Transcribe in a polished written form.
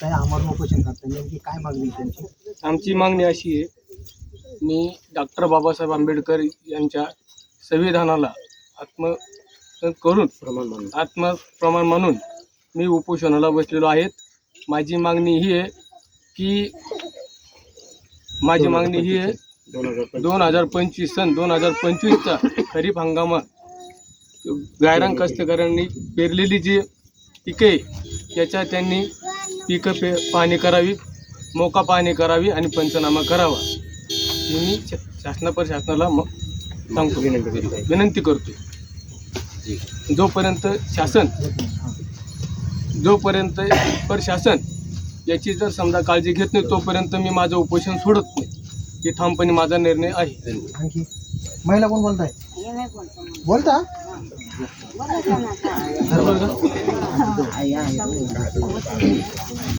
काय आमरण उपोषण करतात, नेमकी काय मागणी आहे त्यांची? आमची मागणी अशी आहे, मी डॉक्टर बाबासाहेब आंबेडकर यांच्या संविधानाला आत्मप्रमाण म्हणून मी उपोषणाला बसलेलो आहे. माझी मागणी ही आहे की 2025चा खरीप हंगामात गायरान कास्तकारांनी पेरलेली जी पिके याच्या त्यांनी पाहणी करावी, मोका पाहणी करावी आणि पंचनामा करावा ही मी शासनाला सांगतो, विनंती करतो. जोपर्यंत शासन याची जर समजा काळजी घेत नाही तोपर्यंत मी माझं उपोषण सोडत नाही. हे ठामपणे माझा निर्णय आहे. आणखी महिला कोण बोलताय? बोलता